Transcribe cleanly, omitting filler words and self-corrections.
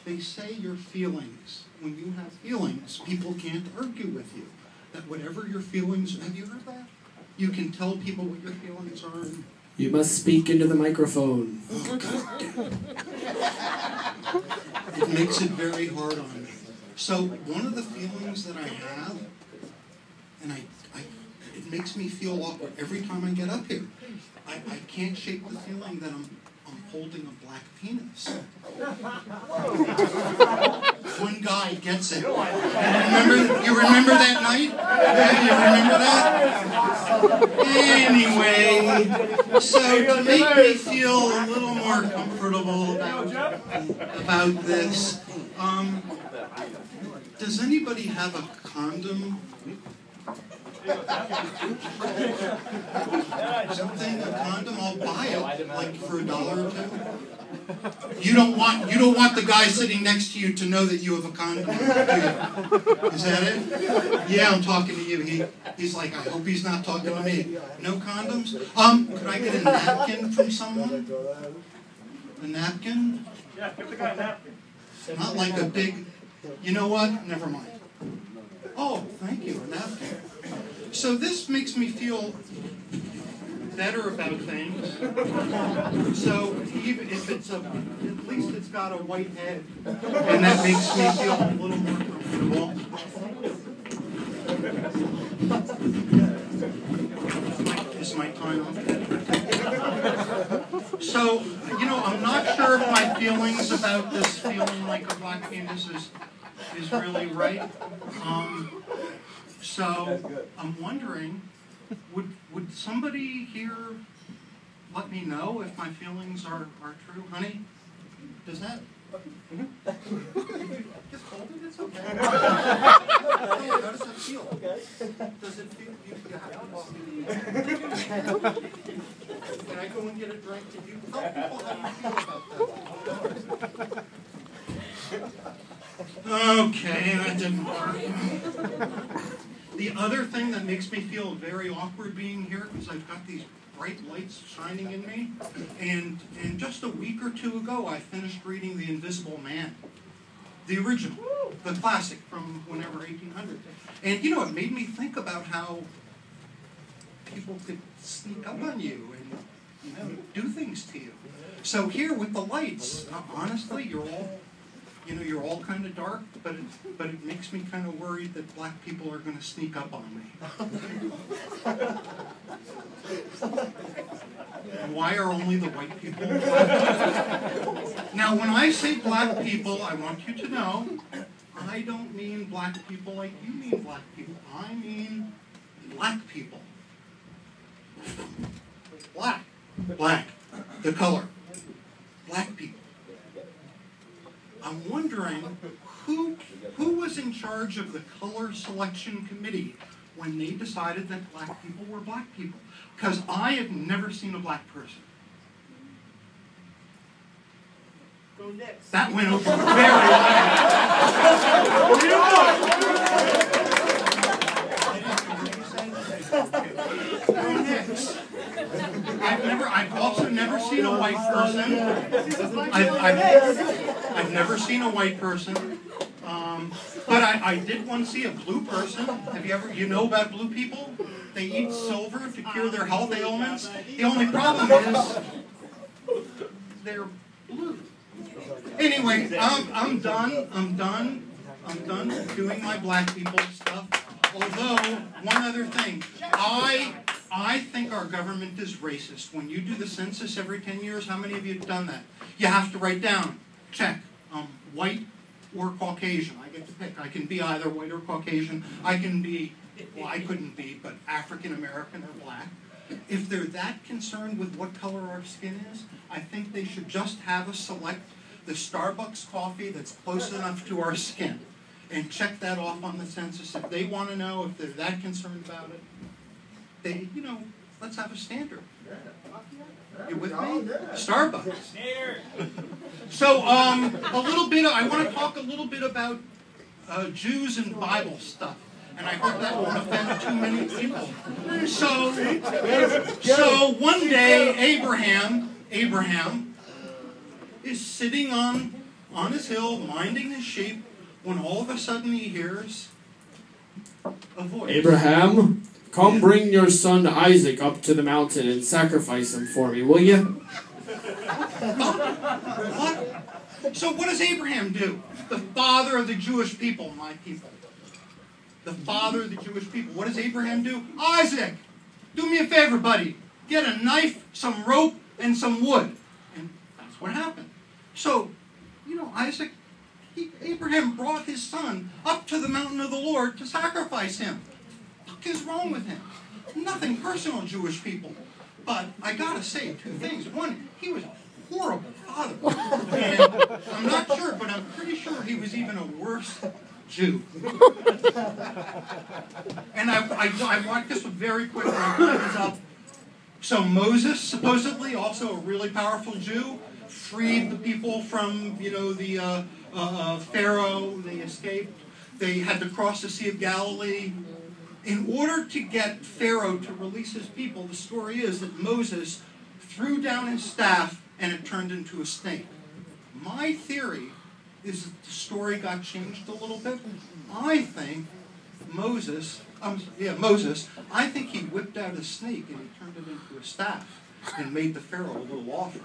they say your feelings, when you have feelings, people can't argue with you. That whatever your feelings, have you heard that? You can tell people what your feelings are. And you must speak into the microphone. oh, God damn. It makes it very hard on me. So one of the feelings that I have, and it makes me feel awkward every time I get up here. I can't shake the feeling that I'm holding a black penis. One guy gets it. You remember that night? Yeah, you remember that? Anyway, so to make me feel a little more comfortable about this, does anybody have a condom? Something, a condom, I'll buy it, like for $1 or $2. You don't want the guy sitting next to you to know that you have a condom, do you? Is that it? Yeah, I'm talking to you. He's like, I hope he's not talking to me. No condoms? Could I get a napkin from someone? A napkin? Yeah, give the guy a napkin. Not like a big, you know what? Never mind. Oh, thank you, a napkin. So this makes me feel better about things. So even if it's at least it's got a white head, and that makes me feel a little more comfortable. Is my time up? So, you know, I'm not sure if my feelings about this feeling like a black penis is really right. So I'm wondering, would somebody here let me know if my feelings are true? Honey, does that? Just hold it, it's okay. How does that feel? Does it feel, you have to walk me? Can I go and get a drink? Did you tell people how you feel about that? Okay, that didn't work. The other thing that makes me feel very awkward being here is I've got these bright lights shining in me, and just a week or two ago I finished reading The Invisible Man, the original, the classic from whenever 1800. And you know, it made me think about how people could sneak up on you and do things to you. So here with the lights, honestly, you're all kind of dark, but it makes me kind of worried that black people are going to sneak up on me. Why are only the white people black? Now, when I say black people, I want you to know, I don't mean black people like you mean black people. I mean black people. Black. Black. The color. Black people. I'm wondering who was in charge of the color selection committee when they decided that black people were black people? Because I have never seen a black person. Go next. That went over very well. Go next. I've also never seen a white person. I've never seen a white person. But I did once see a blue person. Have you know about blue people? They eat silver to cure their health ailments. The only problem is they're blue. Anyway, I'm done doing my black people stuff. Although, one other thing. I think our government is racist. When you do the census every 10 years, how many of you have done that? You have to write down, check, white or Caucasian. I get to pick. I can be either white or Caucasian. I can be, well, I couldn't be, but African American or black. If they're that concerned with what color our skin is, I think they should just have us select the Starbucks coffee that's close enough to our skin and check that off on the census. If they want to know, if they're that concerned about it, they, let's have a standard. You with me? Starbucks. So, I want to talk a little bit about Jews and Bible stuff. And I hope that won't offend too many people. So one day, Abraham is sitting on on his hill, minding his sheep, when all of a sudden he hears a voice. Abraham, come bring your son Isaac up to the mountain and sacrifice him for me, will you? What? So what does Abraham do? The father of the Jewish people, my people. The father of the Jewish people. What does Abraham do? Isaac, do me a favor, buddy. Get a knife, some rope, and some wood. And that's what happened. So, Isaac, Abraham brought his son up to the mountain of the Lord to sacrifice him. What is wrong with him? Nothing personal, Jewish people. But I gotta say two things. One, he was a horrible father. And I'm not sure, but I'm pretty sure he was even a worse Jew. And I want this very quickly. I put this up. So Moses, supposedly also a really powerful Jew, freed the people from, the Pharaoh. They escaped. They had to cross the Sea of Galilee. In order to get Pharaoh to release his people, the story is that Moses threw down his staff and it turned into a snake. My theory is that the story got changed a little bit. I think Moses, I think he whipped out a snake and he turned it into a staff and made the Pharaoh a little offer.